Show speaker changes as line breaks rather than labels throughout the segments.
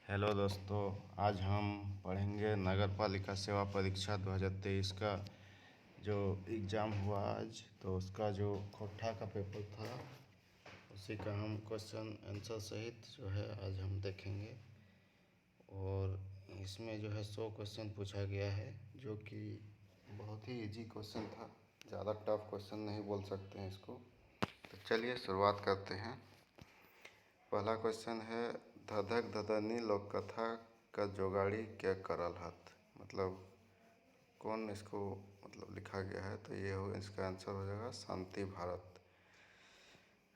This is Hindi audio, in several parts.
हेलो दोस्तों, आज हम पढ़ेंगे नगर पालिका सेवा परीक्षा 2023 का जो एग्ज़ाम हुआ आज। तो उसका जो खोट्ठा का पेपर था उसी का हम क्वेश्चन आंसर सहित जो है आज हम देखेंगे। और इसमें जो है 100 क्वेश्चन पूछा गया है, जो कि बहुत ही इजी क्वेश्चन था, ज़्यादा टफ क्वेश्चन नहीं बोल सकते हैं इसको। तो चलिए शुरुआत करते हैं। पहला क्वेश्चन है, धधक धधनी लोककथा का जोगाड़ी क्या करल हत। मतलब कौन इसको लिखा गया है, तो ये हो इसका आंसर हो जाएगा शांति भारत।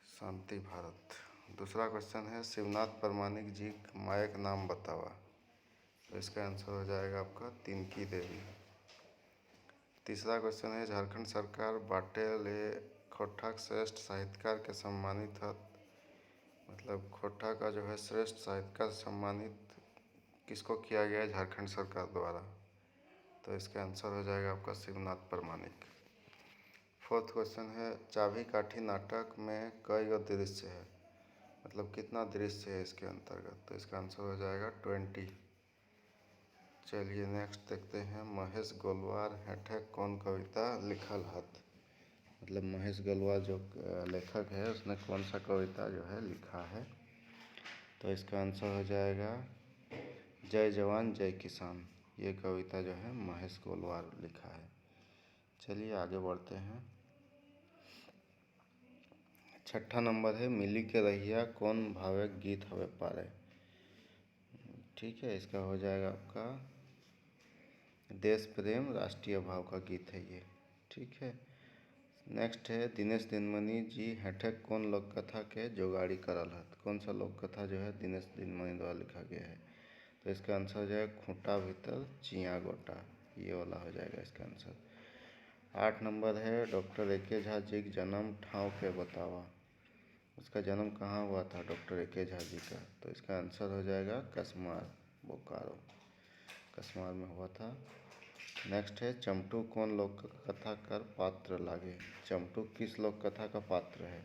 शांति भारत। दूसरा क्वेश्चन है, शिवनाथ परमाणिक जी मायक नाम बतावा। तो इसका आंसर हो जाएगा आपका तिनकी देवी। तीसरा क्वेश्चन है, झारखंड सरकार बाटे ले खोट्ठा श्रेष्ठ साहित्यकार के सम्मानित हत। मतलब खोट्ठा का जो है श्रेष्ठ साहित्यकार सम्मानित किसको किया गया है झारखंड सरकार द्वारा। तो इसका आंसर हो जाएगा आपका शिवनाथ परमाणिक। फोर्थ क्वेश्चन है, चाभी काठी नाटक में कई गो दृश्य है। मतलब कितना दृश्य है इसके अंतर्गत। तो इसका आंसर हो जाएगा 20। चलिए नेक्स्ट देखते हैं, महेश गोलवार हेठे कौन कविता लिखल हत। मतलब महेश गोलवार जो लेखक है उसने कौन सा कविता जो है लिखा है। तो इसका आंसर हो जाएगा जय जवान जय किसान। ये कविता जो है महेश गोलवार लिखा है। चलिए आगे बढ़ते हैं। छठा नंबर है, मिली के रहिया कौन भावे गीत हवे पारे। ठीक है, इसका हो जाएगा आपका देश प्रेम राष्ट्रीय भाव का गीत है ये। ठीक है, नेक्स्ट है, दिनेश दिनमणि जी हेठे कौन लोक कथा के जोगाड़ी करल हत। कौन सा लोक कथा जो है दिनेश दिनमणि द्वारा लिखा गया है। तो इसका आंसर हो जाएगा खूंटा भीतर चिया गोटा। ये वाला हो जाएगा इसका आंसर। 8 नंबर है, डॉक्टर ए.के. झा जी का जन्म ठाव के बतावा। उसका जन्म कहाँ हुआ था डॉक्टर ए.के. झा जी का। तो इसका आंसर हो जाएगा कसमार, बोकारो, कसमार में हुआ था। नेक्स्ट है, चमटू कौन लोक कथा कर पात्र लागे। चमटू किस लोक कथा का पात्र है।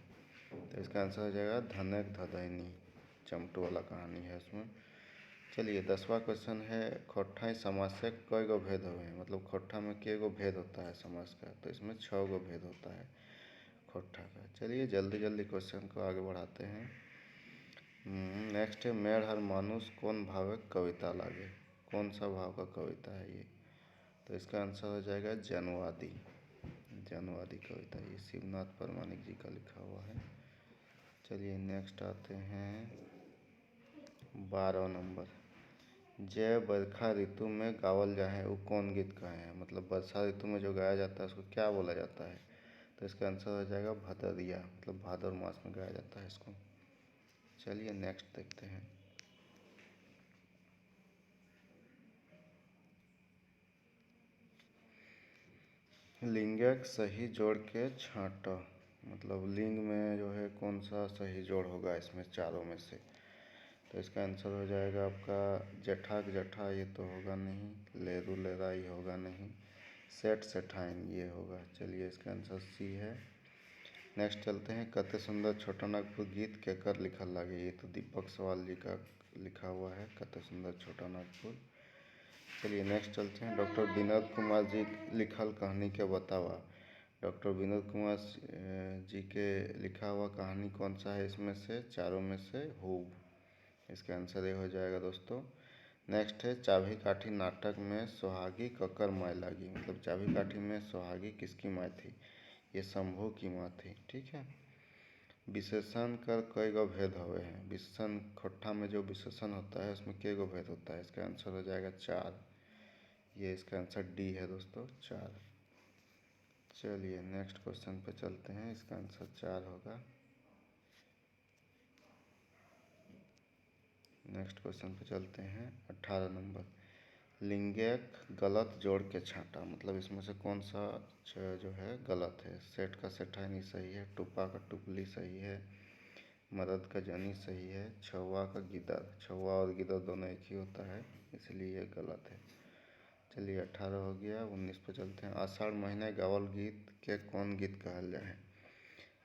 तो इसका आंसर हो जाएगा धनक धदैनी। चमटू वाला कहानी है उसमें। चलिए 10वां क्वेश्चन है, खोट्ठा समाज से कई गो भेद हुए हैं। मतलब खोट्ठा में कई गो भेद होता है समाज का। तो इसमें 6 गो भेद होता है खोट्ठा का। चलिए जल्दी जल्दी क्वेश्चन को आगे बढ़ाते हैं। नेक्स्ट है, मेढ़ हर मानुष कौन भावे कविता लागे। कौन सा भाव का कविता है ये। तो इसका आंसर हो जाएगा जनवादी। जनवादी कविता, ये शिवनाथ परमाणिक जी का लिखा हुआ है। चलिए नेक्स्ट आते हैं 12 नंबर, जय बरखा ऋतु में गावल जाए वो कौन गीत कहे हैं। मतलब वर्षा ऋतु में जो गाया जाता है उसको क्या बोला जाता है। तो इसका आंसर हो जाएगा भदरिया। मतलब भादर मास में गाया जाता है इसको। चलिए नेक्स्ट देखते हैं। लिंगक सही जोड़ के छांटा। मतलब लिंग में जो है कौन सा सही जोड़ होगा इसमें चारों में से। तो इसका आंसर हो जाएगा आपका जठाक जठा, ये तो होगा नहीं। लेरू लेरा ये होगा नहीं। सेठ सेठाइन ये होगा। चलिए इसका आंसर सी है। नेक्स्ट चलते हैं, कते सुंदर छोटा नागपुर गीत केकर लिखल लागे। ये तो दीपक सवाल जी का लिखा हुआ है, कते सुंदर छोटा नागपुर। चलिए नेक्स्ट चलते हैं, डॉक्टर विनोद कुमार जी लिखल कहानी के बतावा। डॉक्टर विनोद कुमार जी के लिखा हुआ कहानी कौन सा है इसमें से चारों में से। हूब। इसका आंसर ये हो जाएगा दोस्तों। नेक्स्ट है, चाभी काठी नाटक में सोहागी ककर माय लागी। मतलब चाभी काठी में सोहागी किसकी माँ थी। ये शंभू की माँ थी। ठीक है। विशेषण कर कई गो भेद हुए हैं। विशेषण खोट्ठा में जो विशेषण होता है उसमें कई गो भेद होता है। इसका आंसर हो जाएगा 4। ये इसका आंसर डी है दोस्तों, 4। चलिए नेक्स्ट क्वेश्चन पे चलते हैं, इसका आंसर 4 होगा। नेक्स्ट क्वेश्चन पे चलते हैं 18 नंबर, लिंगक गलत जोड़ के छांटा। मतलब इसमें से कौन सा जो है गलत है। सेठ का सेठानी सही है, टुप्पा का टुपली सही है, मदद का जनी सही है, छौवा का गिदड़। छौवा और गिदड़ दोनों एक ही होता है, इसलिए ये गलत है। चलिए 18 हो गया। 19 पे चलते हैं, आषाढ़ महीने गावल गीत के कौन गीत कहल जाए।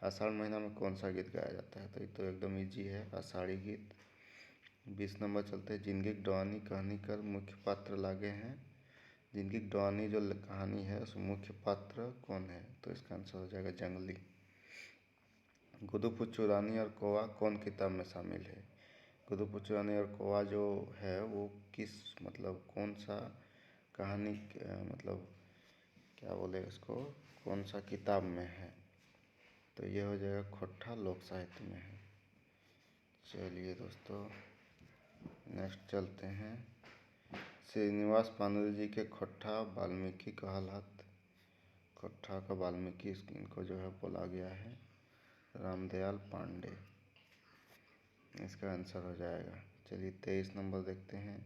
आषाढ़ महीना में कौन सा गीत गाया जाता है। तो ये तो एकदम इजी है, आषाढ़ी गीत। 20 नंबर चलते हैं। जिनकी डवानी कहानी कर मुख्य पात्र लागे हैं। जिनकी डवानी जो कहानी है उस मुख्य पात्र कौन है? तो इसका आंसर हो जाएगा जंगली। गुदुपुचु रानी और कौवा कौन किताब में शामिल है? गुदुपुचु रानी और कौवा जो है वो किस मतलब कौन सा कहानी मतलब क्या बोले उसको, कौन सा किताब में है? तो ये हो जाएगा खोट्ठा लोक साहित्य में है। चलिए दोस्तों नेक्स्ट चलते हैं। श्रीनिवास पानुरी जी के खोट्ठा वाल्मीकि कहलात। खोट्ठा का वाल्मीकि इनको जो है बोला गया है। रामदयाल पांडे इसका आंसर हो जाएगा। चलिए 23 नंबर देखते हैं।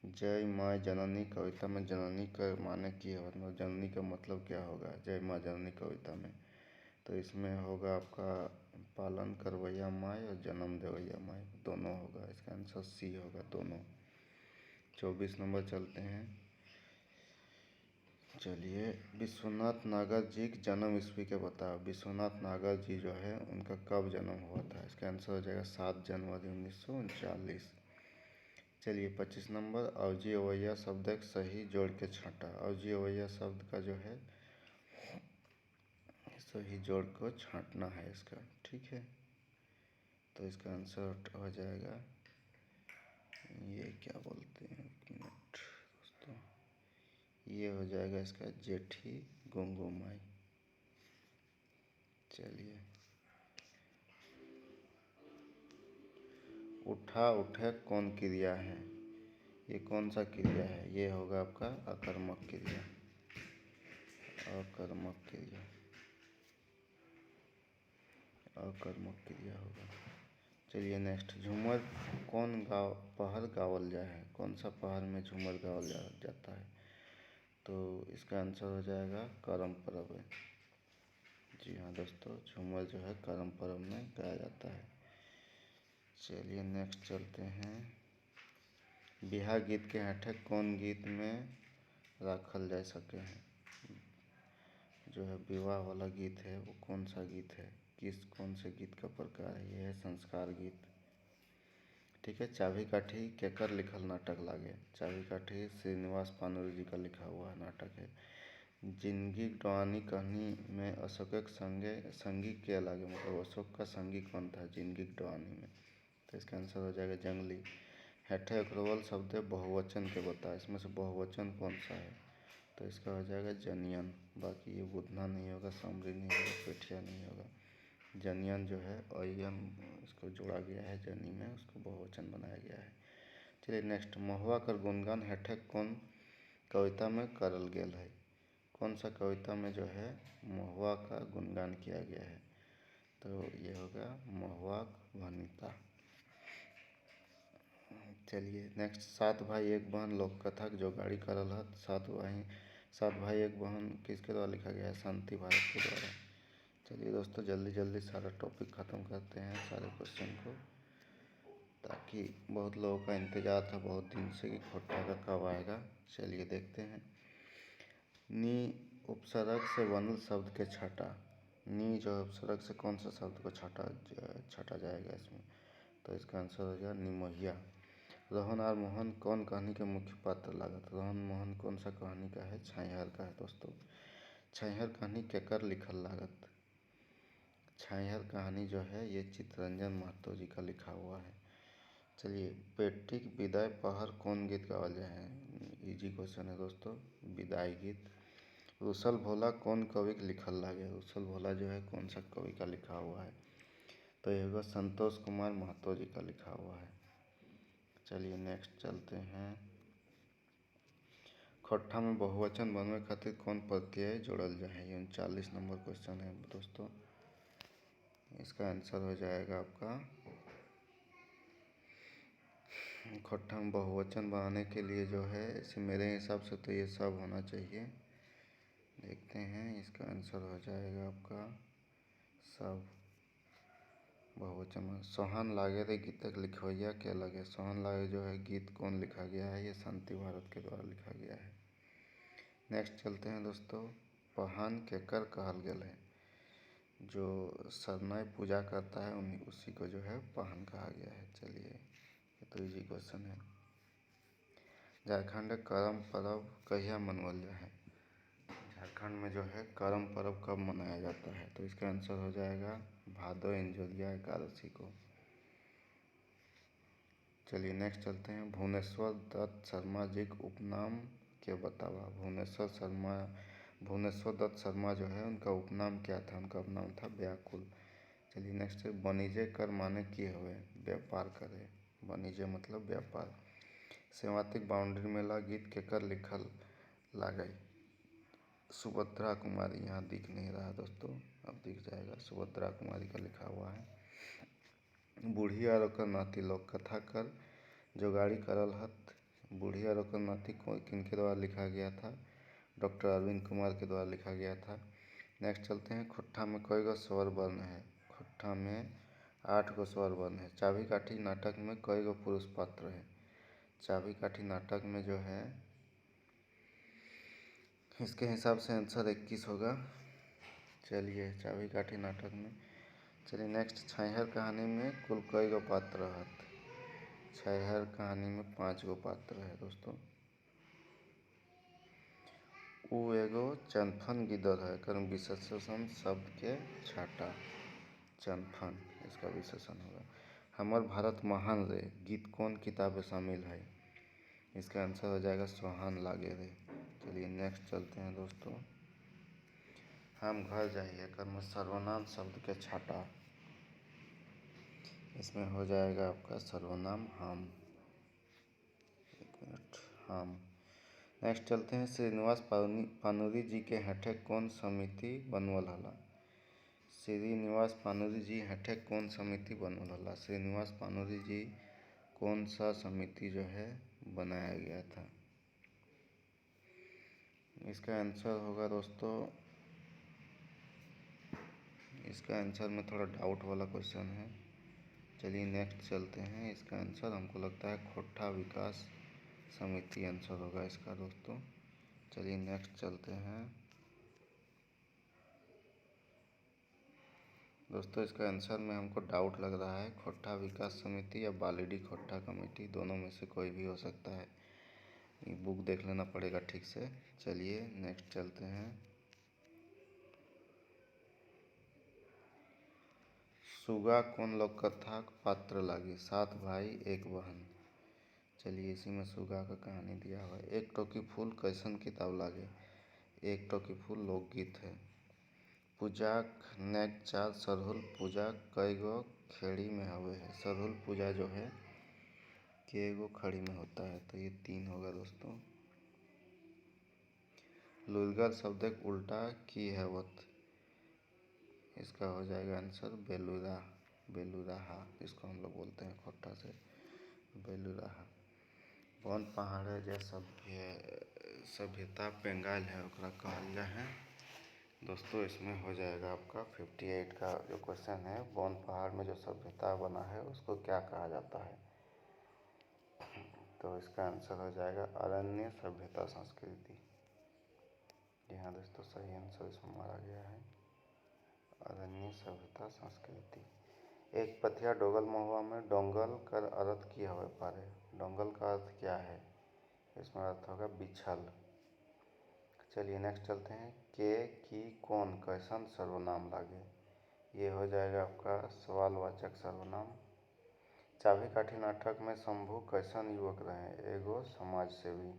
जय माँ जननी कविता में जननी का माने की है, मतलब जननी का मतलब क्या होगा जय माँ जननी कविता में? तो इसमें होगा आपका पालन करवैया माई और जन्म देवैया माई, दोनों होगा। इसका आंसर सी होगा, दोनों। 24 नंबर चलते हैं। चलिए विश्वनाथ नागर जी की जन्म ईस्वी के बताओ। विश्वनाथ नागर जी जो है उनका कब जन्म हुआ था? इसका आंसर हो जाएगा 7 जनवरी 1939। चलिए 25 नंबर। अवजी अवैया शब्द एक सही जोड़ के छांटा। अवजी अवैया शब्द का जो है सही जोड़ को छांटना है इसका, ठीक है। तो इसका आंसर हो जाएगा ये क्या बोलते हैं, एक मिनट दोस्तों, ये हो जाएगा इसका जेठी गुंगू माई। चलिए उठा उठे कौन क्रिया है? ये कौन सा क्रिया है? ये होगा आपका अकर्मक क्रिया। अकर्मक क्रिया, अकर्मक क्रिया होगा। चलिए नेक्स्ट। झूमर कौन पहर गावल जाए है? कौन सा पहर में झूमर गावल जाता है? तो इसका आंसर हो जाएगा करम परब है। जी हाँ दोस्तों, झूमर जो है करम परब में गाया जाता है। चलिए नेक्स्ट चलते हैं। बिहार गीत के हेठे कौन गीत में राखल जा सके हैं? जो है विवाह वाला गीत है वो कौन सा गीत है? कौन से गीत का प्रकार है? ये है संस्कार गीत, ठीक है। चाभी काठी केकर लिखल नाटक लागे? चाभी काठी श्रीनिवास पानुरी जी का लिखा हुआ नाटक है। जिंदगी डवानी कहानी में अशोक संगी क्या लागे? मतलब अशोक का संगी कौन था जिंदगी डवानी में? तो इसका आंसर हो जाएगा जंगली। हेठे अग्रवाल शब्द बहुवचन के बता। इसमें से बहुवचन कौन सा है? तो इसका हो जाएगा जनियन। बाकी ये बुधना नहीं होगा, समरी नहीं होगा, पेठिया नहीं होगा। जनियन जो है अयन इसको जोड़ा गया है जनी में, उसको बहुवचन बनाया गया है। चलिए नेक्स्ट। महुआ कर गुणगान हेठे कौन कविता में करल गेल है? कौन सा कविता में जो है महुआ का गुणगान किया गया है? तो ये होगा महुआ वनिता। चलिए नेक्स्ट। 7 भाई 1 बहन लोक कथा जो गाड़ी करल है। 7 भाई 1 बहन किसके द्वारा लिखा गया है? शांति भारत के द्वारा। चलिए दोस्तों जल्दी जल्दी सारा टॉपिक ख़त्म करते हैं, सारे क्वेश्चन को, ताकि बहुत लोगों का इंतज़ार था बहुत दिन से कि खोट्टा का कब आएगा। चलिए देखते हैं। नी उपसर्ग से बनल शब्द के छटा। नी जो उपसर्ग से कौन सा शब्द को छटा जाएगा इसमें? तो इसका आंसर हो जाएगा निमोहिया। रोहन और मोहन कौन कहानी के मुख्य पात्र लागत? रोहन मोहन कौन सा कहानी का है? छाइहर का है दोस्तों। छाइहर कहानी केकर लिखल लागत? छाइहर कहानी जो है ये चित्तरंजन महतो जी का लिखा हुआ है। चलिए पेटिक विदाई पहर कौन गीत गावल जाए? इजी क्वेश्चन है दोस्तों, विदाई गीत। रुसल भोला कौन कवि के लिखल लागे? रुसल भोला जो है कौन सा कवि का लिखा हुआ है? तो ये होगा संतोष कुमार महतो जी का लिखा हुआ है। चलिए नेक्स्ट चलते हैं। खोट्ठा में बहुवचन बनवे खातिर कौन प्रत्यय जोड़ल जाए? ये 39 नंबर क्वेश्चन है दोस्तों। इसका आंसर हो जाएगा आपका, खोट्ठा में बहुवचन बनाने के लिए जो है इसे मेरे हिसाब से तो ये सब होना चाहिए। देखते हैं इसका आंसर हो जाएगा आपका सब बहुवचन में। सोहन लागे रे गीतक लिखवैया क्या लगे? सोहन लागे जो है गीत कौन लिखा गया है? ये शांति भारत के द्वारा लिखा गया है। नेक्स्ट चलते हैं दोस्तों। पहान केकर कहल गेल है? जो सरनाई पूजा करता है उसी को जो है पहान कहा गया है। चलिए ये तो इजी क्वेश्चन है। झारखंड करम पर्व कहिया मनावल जा है? झारखंड में जो है करम पर्व कब मनाया जाता है? तो इसका आंसर हो जाएगा भादो इंजोरिया एकादशी को। चलिए नेक्स्ट चलते हैं। भुवनेश्वर दत्त शर्मा जी के उपनाम के बतावा। भुवनेश्वर दत्त शर्मा जो है उनका उपनाम क्या था? उनका उपनाम था व्याकुल। चलिए नेक्स्ट है। वाणिज्य कर माने की हवे? व्यापार करे। वाणिज्य मतलब व्यापार। सेवातिक बाउंड्री मेला गीत केकर लिखल लागे? सुभद्रा कुमारी। यहाँ दिख नहीं रहा दोस्तों, अब दिख जाएगा। सुभद्रा कुमारी का लिखा हुआ है। बूढ़ी और ओकर नाती लोक कथा कर जोगाड़ी करल हत। बूढ़ी और ओकर नाती किनके द्वारा लिखा गया था? डॉक्टर अरविंद कुमार के द्वारा लिखा गया था। नेक्स्ट चलते हैं। खुट्ठा में कई गो स्वर वर्ण है? खुट्ठा में 8 गो स्वर वर्ण है। चाबी काठी नाटक में कई गो पुरुष पात्र है? चाबी काठी नाटक में जो है, इसके हिसाब से आंसर 21 होगा। चलिए चाबी काठी नाटक में। चलिए नेक्स्ट। छैहर कहानी में कुल कई गो पात्र रहत? छैहर कहानी में 5 गो पात्र है दोस्तों। उ एगो चनफन गिदड़ है। कर्म विशेषण शब्द के छाटा। चनफन इसका विशेषण होगा। हमर भारत महान रे गीत कौन किताब में शामिल है? इसका आंसर हो जाएगा सोहान लागे रे। चलिए नेक्स्ट चलते हैं दोस्तों। हम घर जाइए कर्म सर्वनाम शब्द के छाटा। इसमें हो जाएगा आपका सर्वनाम हम। एक मिनट, हम। नेक्स्ट चलते हैं। श्रीनिवास पानुरी जी के हेठे कौन समिति बनवल हला? श्रीनिवास पानुरी जी हेठे कौन समिति बनवल हला? श्रीनिवास पानुरी जी कौन सा समिति जो है बनाया गया था? इसका आंसर होगा दोस्तों, इसका आंसर में थोड़ा डाउट वाला क्वेश्चन है। चलिए नेक्स्ट चलते हैं। इसका आंसर हमको लगता है खोट्ठा विकास समिति आंसर होगा इसका दोस्तों। चलिए नेक्स्ट चलते हैं दोस्तों। इसका आंसर में हमको डाउट लग रहा है खोट्ठा विकास समिति या बालिडी खोट्ठा कमेटी, दोनों में से कोई भी हो सकता है। ये बुक देख लेना पड़ेगा ठीक से। चलिए नेक्स्ट चलते हैं। सुगा कौन लोक कथा पात्र लागी? 7 भाई 1 बहन। चलिए इसी में सुगा का कहानी दिया हुआ है। एक टोकी फूल कैसन किताब लागे? एक टोकी फूल लोकगीत है। पूजाक नेक 4 सरहुल पूजा कई गो खेड़ी में हवे है? सरहुल पूजा जो है के गो खड़ी में होता है? तो ये 3 होगा दोस्तों। लुलगर शब्द एक उल्टा की हैवत? इसका हो जाएगा आंसर बेलुरा। बेलुराहा इसको हम लोग बोलते हैं खोट्टा से, बेलुराहा। कौन पहाड़ जे सभ्यता पेंगाल है ओकरा कहल जा है? दोस्तों इसमें हो जाएगा आपका 58 का जो क्वेश्चन है। बौन पहाड़ में जो सभ्यता बना है उसको क्या कहा जाता है? तो इसका आंसर हो जाएगा अरण्य सभ्यता संस्कृति। जी हाँ दोस्तों, सही आंसर इसमें मारा गया है अरण्य सभ्यता संस्कृति। एक पथिया डोगल महुआ में डोंगल कर अर्थ की हवे पारे? डोंगल का अर्थ क्या है? इसमें अर्थ होगा बिछल। चलिए नेक्स्ट चलते हैं। के की कौन कैसन सर्वनाम लागे? ये हो जाएगा आपका सवालवाचक सर्वनाम। चाबी काठी नाटक में शंभू कैसन युवक रहे? एगो समाज सेवी।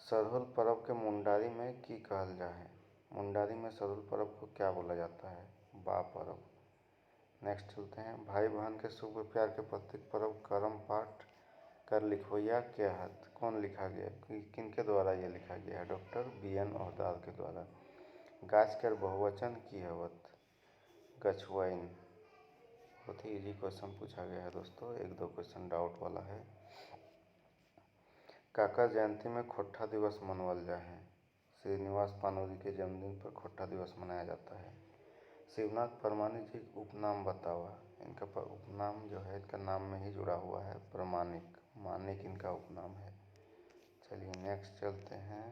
सरहुल पर्व के मुंडारी में की कहल जा है? मुंडारी में सरहुल पर्व को क्या बोला जाता है? बा पर्व। नेक्स्ट चलते हैं। भाई बहन के सुख व प्यार के प्रतीक पर्व करम पाठ कर लिखवैया के हत? कौन लिखा गया? किनके द्वारा ये लिखा गया है? डॉक्टर BN ओहदार के द्वारा। गाछ के बहुवचन की हवत? गछवैन। बहुत ही इजी क्वेश्चन पूछा गया है दोस्तों, 1-2 क्वेश्चन डाउट वाला है। काका जयंती में खोट्ठा दिवस मनावल जा है? श्रीनिवास पानुरी के जन्मदिन पर खोट्ठा दिवस मनाया जाता है। शिवनाथ परमानी जी उपनाम बतावा। इनका उपनाम जो है इनका नाम में ही जुड़ा हुआ है प्रमाणिक। मानिक इनका उपनाम है। चलिए नेक्स्ट चलते हैं।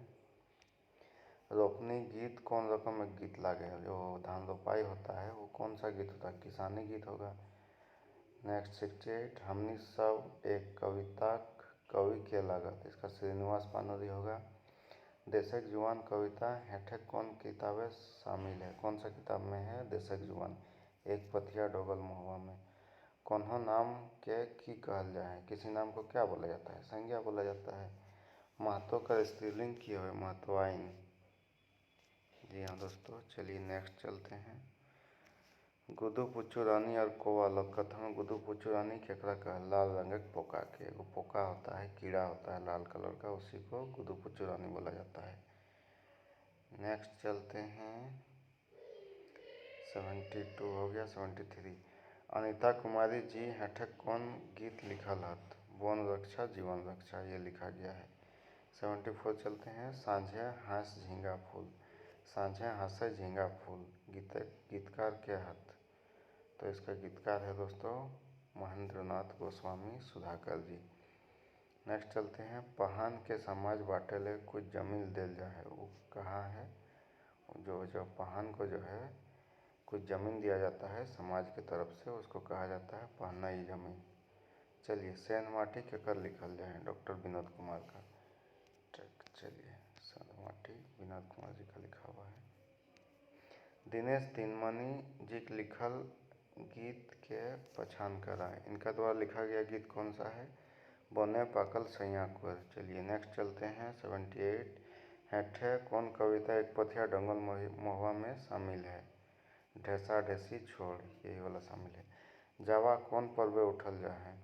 रोपनी गीत कौन रकम में गीत लागे? जो धान रोपाई होता है वो कौन सा गीत होता है? किसानी गीत होगा, नेक्स्ट 68, हमनी सब एक कविता कवि के लागत, इसका श्रीनिवास पानोरी होगा। देशक जुआन कविता हेठे कौन किताबें शामिल है, कौन सा किताब में है, देशक जुआन। एक पथिया डोगल महुआ में। कौन्हो नाम के की कहल जाए, किसी नाम को क्या बोला जाता है, संज्ञा बोला जाता है। महतो का स्त्रीलिंग की हो, महतवाइन। जी हाँ दोस्तों, चलिए नेक्स्ट चलते हैं। गुदू पुच्चू रानी और कौआ लोककथा में गुदू पुच्चू रानी केकरा का है, लाल रंगक पोका के। एगो पोका होता है, कीड़ा होता है लाल कलर का, उसी को गुदू पुच्चू रानी बोला जाता है। नेक्स्ट चलते हैं, 72 हो गया। 73, अनीता कुमारी जी हेठे कौन गीत लिखल हत, वन रक्षा जीवन रक्षा, ये लिखा गया है। 74 चलते हैं, सांझे हाँस झींगा फूल। सांझे हाँसे झींगा फूल, गीतकार के हत, तो इसका गीतकार है दोस्तों महेंद्र नाथ गोस्वामी सुधाकर जी। नेक्स्ट चलते हैं, पहान के समाज बाटेले कुछ जमीन देल जा है, वो कहाँ है, जो पहान को जो है कुछ ज़मीन दिया जाता है समाज की तरफ से, उसको कहा जाता है पहनाई ज़मीन। चलिए, सेंध माटी केकर लिखल जाए, डॉक्टर विनोद कुमार का। चलिए, सेंध माटी विनोद कुमार जी का लिखा हुआ है। दिनेश तीनमनी जी के लिखल गीत के पहचान कराएं, इनका द्वारा लिखा गया गीत कौन सा है, बने पाकल सैया कुंवर। चलिए नेक्स्ट चलते हैं, 78, हेठे कौन कविता एक पथिया डंगल महुआ में शामिल है, ढेसा ढेसी छोड़, यही वाला शामिल है। जावा कौन पर्वे उठल जा है,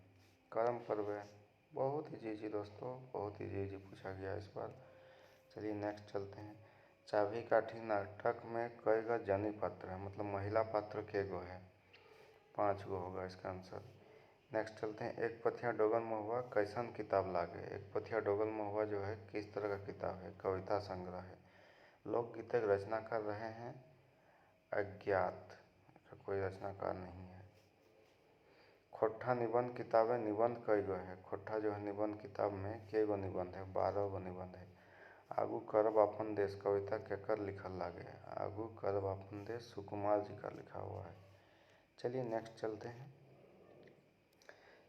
करम पर्वे। बहुत इजी दोस्तों, बहुत इजी पूछा गया इस बार। चलिए नेक्स्ट चलते हैं, चाभी काठी नाटक में कई गो जनी पात्र है, मतलब महिला पात्र के गो है, 5 गो होगा इसका आंसर। नेक्स्ट चलते हैं, एक पथिया डोगल महुआ कैसन किताब लागे। एक पथिया डोगल महुआ जो है किस तरह का किताब है, कविता संग्रह है। लोकगीत की रचना कर रहे हैं, अज्ञात, कोई रचनाकार नहीं है। खोट्ठा निबंध किताबें, निबंध कई गो है, खोट्ठा जो है निबंध किताब में के गो निबंध है, 12 गो निबंध है। आगू करब अपन देश कविता केकर लिखल लागे है, आगू करब अपन देश सुकुमार जी का लिखा हुआ है। चलिए नेक्स्ट चलते हैं,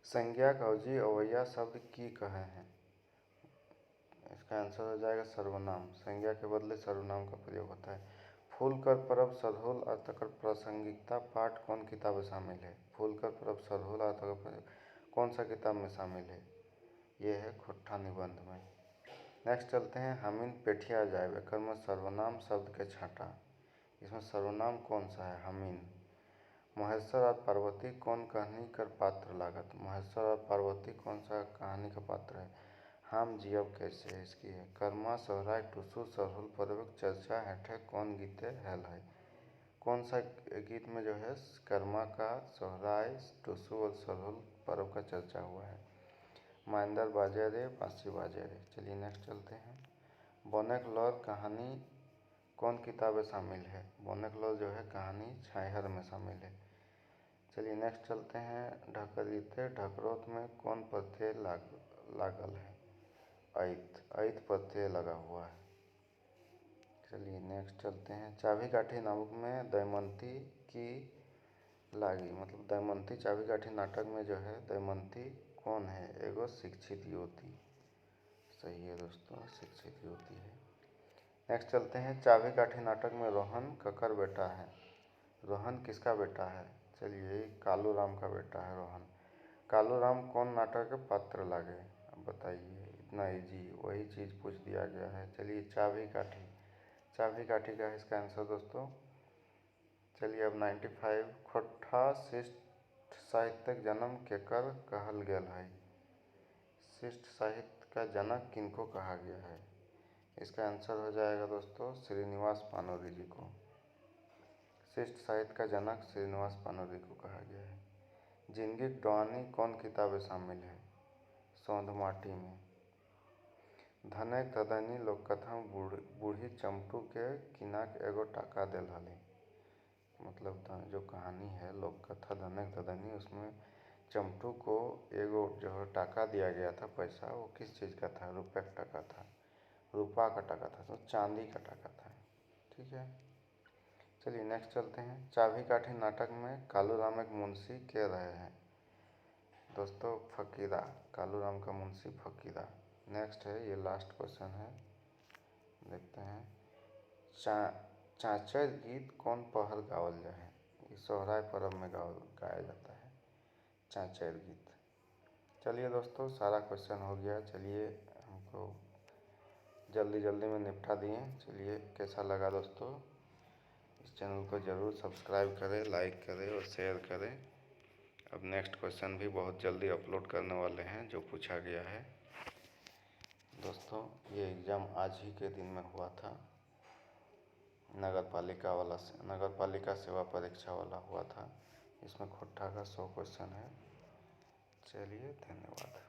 संज्ञा कवजी अवैया शब्द की कहे हैं, इसका आंसर हो जाएगा सर्वनाम। संज्ञा के बदले सर्वनाम का प्रयोग होता है। फूल कर परब सरहुल और तकर प्रासंगिकता पाठ कौन किताब में शामिल है, फूल कर परब सरहुल और तकर कौन सा किताब में शामिल है, ये है खोट्ठा निबंध में। नेक्स्ट चलते हैं, हमीन पेठिया जाए, एकर में सर्वनाम शब्द के छाँटा, इसमें सर्वनाम कौन सा है, हमीन। महेश्वर और पार्वती कौन कहानी कर पात्र लागत, महेश्वर और पार्वती कौन सा कहानी का पात्र है, हम जियब कैसे है, इसकी है। कर्मा सोहराय टुसु सरहुल पर्वक चर्चा हेठे कौन गीते हैल है, कौन सा गीत में जो है कर्मा का, सोहराय, टुसु और सरहुल पर्व का चर्चा हुआ है। माइंदर बाजे रे बांसी बाजे रे। चलिए नेक्स्ट चलते हैं, बोनेक लौर कहानी कौन किताब में शामिल है, बोनेक लौर जो है कहानी छाहर में शामिल है। चलिए नेक्स्ट चलते हैं, ढकरीते ढकरोत में कौन प्रत्यय लागल है, ऐत, ऐत प्रत्यय लगा हुआ है। चलिए नेक्स्ट चलते हैं, चाभी काठी नाटक में दमयंती की लागी, मतलब दमयंती चाभी काठी नाटक में जो है दमयंती कौन है, एगो शिक्षित युवती। सही है दोस्तों, शिक्षित युवती है। नेक्स्ट चलते हैं, चाभी काठी नाटक में रोहन ककर बेटा है, रोहन किसका बेटा है, चलिए कालू राम का बेटा है रोहन। कालू राम कौन नाटक के पात्र लागे, अब बताइए, इतना इजी, वही चीज़ पूछ दिया गया है। चलिए चाभी काठी, चाभी काठी का है इसका आंसर दोस्तों। चलिए अब 95, खोट्ठा शिष्ट साहित्यक जन्म केकर कहल गेल है, शिष्ट साहित्य का जनक किनको कहा गया है, इसका आंसर हो जाएगा दोस्तों श्रीनिवास पानोरी जी को। शिष्ट साहित्य का जनक श्रीनिवास पानोरी को कहा गया है। जिंदगी डुआनी कौन किताबें शामिल है, सौंध माटी में। धने धदनी लोककथा में बूढ़ी चमटू के किनाक एगो टाका दिल हली, मतलब जो कहानी है लोककथा धनक धदनी, उसमें चमटू को एगो जो टाका दिया गया था पैसा, वो किस चीज़ का था, रुपये का टाका था, रुपा का टाका था, तो चांदी का टाका था। ठीक है, चलिए नेक्स्ट चलते हैं, चाभी काठी नाटक में कालू राम एक मुंशी के रहे हैं, दोस्तों फकीरा, कालूराम का मुंशी फकीरा। नेक्स्ट है, ये लास्ट क्वेश्चन है, देखते हैं। चाचर गीत कौन पहर गावल जाए? ये सोहराय पर्व में गाया जाता है चाचर गीत। चलिए दोस्तों, सारा क्वेश्चन हो गया। चलिए, हमको जल्दी जल्दी में निपटा दिए। चलिए, कैसा लगा दोस्तों? इस चैनल को ज़रूर सब्सक्राइब करें, लाइक करें और शेयर करें। अब नेक्स्ट क्वेश्चन भी बहुत जल्दी अपलोड करने वाले हैं जो पूछा गया है। दोस्तों, ये एग्ज़ाम आज ही के दिन में हुआ था, नगर पालिका सेवा परीक्षा वाला हुआ था। इसमें खोट्ठा का 100 क्वेश्चन है। चलिए, धन्यवाद।